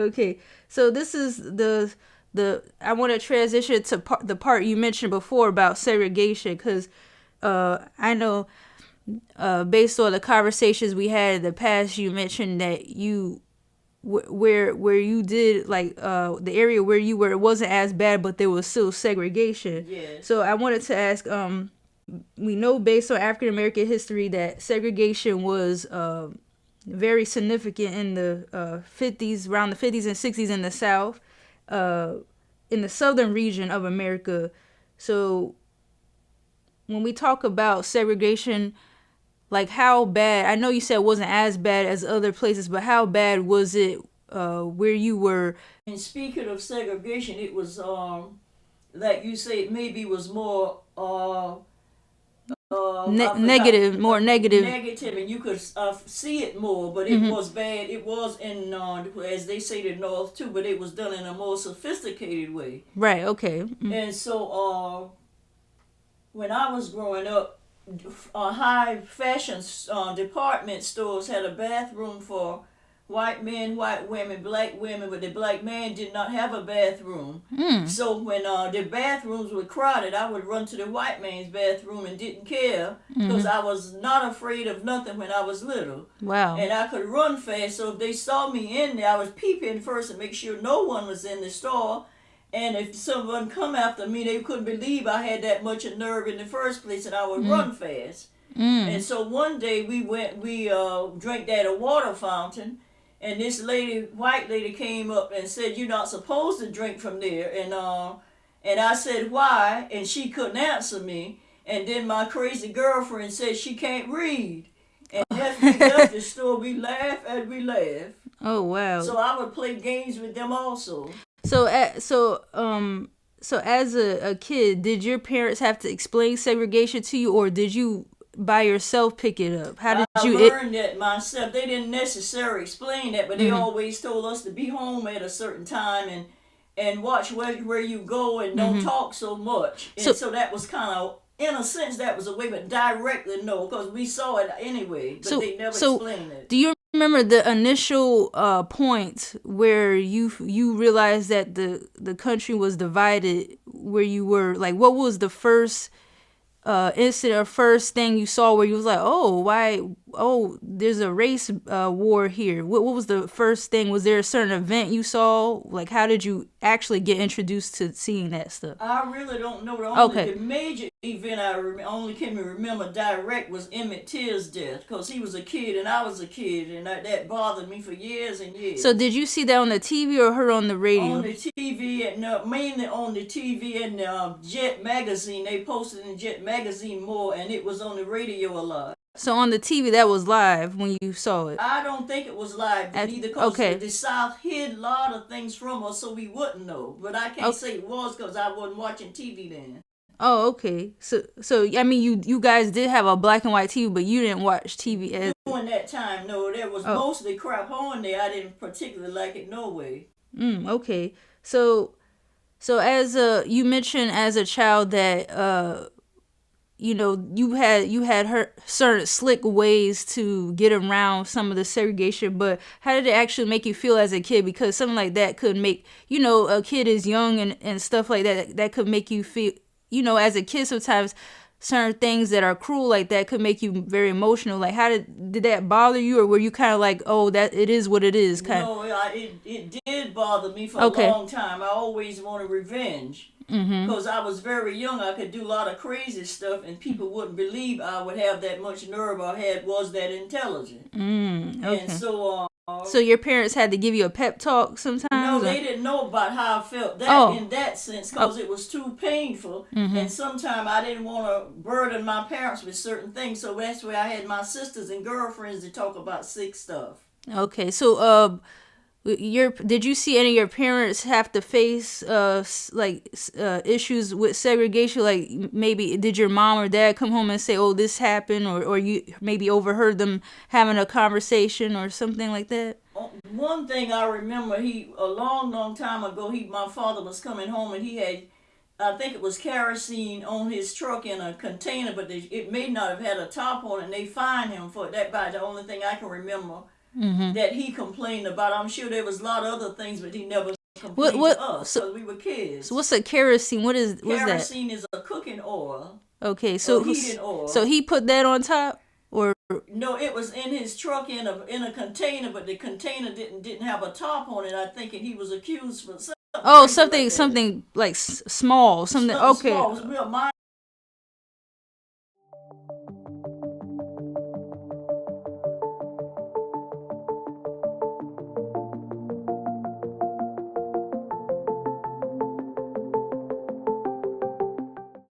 Okay, so this is the I want to transition to the part you mentioned before about segregation, because I know based on the conversations we had in the past, you mentioned that you where you did like the area where you were, it wasn't as bad, but there was still segregation. Yes. So I wanted to ask, we know based on African American history that segregation was very significant in the 50s, around the 50s and 60s in the South, uh, in the southern region of America. So when we talk about segregation, like how bad, I know you said it wasn't as bad as other places, but how bad was it where you were? And speaking of segregation, it was like you say, it maybe was more I forgot Negative, more negative. negative, and you could see it more. But it was bad. It was in as they say the North too, but it was done in a more sophisticated way. Right, okay. And so when I was growing up, high fashion department stores had a bathroom for white men, white women, but the black man did not have a bathroom. So when the bathrooms were crowded, I would run to the white man's bathroom and didn't care because I was not afraid of nothing when I was little. Wow. And I could run fast, so if they saw me in there, I was peeping first and make sure no one was in the store. And if someone come after me, they couldn't believe I had that much of nerve in the first place, and I would run fast. And so one day we drank at a water fountain, and this lady, white lady, came up and said, "You're not supposed to drink from there." And I said, "Why?" And she couldn't answer me. And then my crazy girlfriend said she can't read. And as we left the store, we laughed and we laughed. Oh wow. So I would play games with them also. So so as a kid, did your parents have to explain segregation to you, or did you by yourself pick it up? How did I you learned that myself. They didn't necessarily explain that, but they always told us to be home at a certain time and watch where you go and don't talk so much. And so that was kind of, in a sense, that was a way, but directly no, because we saw it anyway, but they never explained it. Do you remember the initial point where you realized that the country was divided, where you were like, what was the first incident or first thing you saw where you was like, oh, why, oh, there's a race war here? What was the first thing? Was there a certain event you saw? Like, how did you actually get introduced to seeing that stuff? I really don't know. The major event I only can remember direct was Emmett Till's death, because he was a kid and I was a kid, and that bothered me for years and years. So did you see that on the TV or heard on the radio? On the TV, and mainly on the TV and Jet Magazine. They posted in Jet Magazine more, and it was on the radio a lot. So on the TV, that was live when you saw it? I don't think it was live either, because the South hid a lot of things from us so we wouldn't know. But I can't say it was because I wasn't watching TV then. Oh, okay. So I mean, you guys did have a black and white TV, but you didn't watch TV during that time. No, there was mostly crap on there. I didn't particularly like it no way. Okay. So as you mentioned as a child that you know, you had her certain slick ways to get around some of the segregation, but how did it actually make you feel as a kid? Because something like that could make, you know, a kid is young and stuff like that could make you feel, you know, as a kid sometimes certain things that are cruel like that could make you very emotional. Like, how did that bother you, or were you kind of like, oh, that it is what it is? No, it did bother me for a long time. I always wanted revenge. Because I was very young, I could do a lot of crazy stuff, and people wouldn't believe I would have that much nerve or was that intelligent. And so your parents had to give you a pep talk sometimes? No, they didn't know about how I felt in that sense, because it was too painful. And sometimes I didn't want to burden my parents with certain things, so that's where I had my sisters and girlfriends to talk about sick stuff. Okay, so did you see any of your parents have to face issues with segregation? Like, maybe did your mom or dad come home and say, oh, this happened, or you maybe overheard them having a conversation or something like that? One thing I remember, a long time ago, my father was coming home, and he had, I think it was kerosene on his truck in a container, but it may not have had a top on it, and they fined him for that. By the only thing I can remember that he complained about. I'm sure there was a lot of other things, but he never What complained what? to us So, because we were kids. so what's a kerosene? What's that? Kerosene is a cooking oil. Okay, so heating oil. So he put that on top, or no, it was in his truck in a container, but the container didn't have a top on it. I think he was accused for something. something like small, something. Okay, small. It was real minor.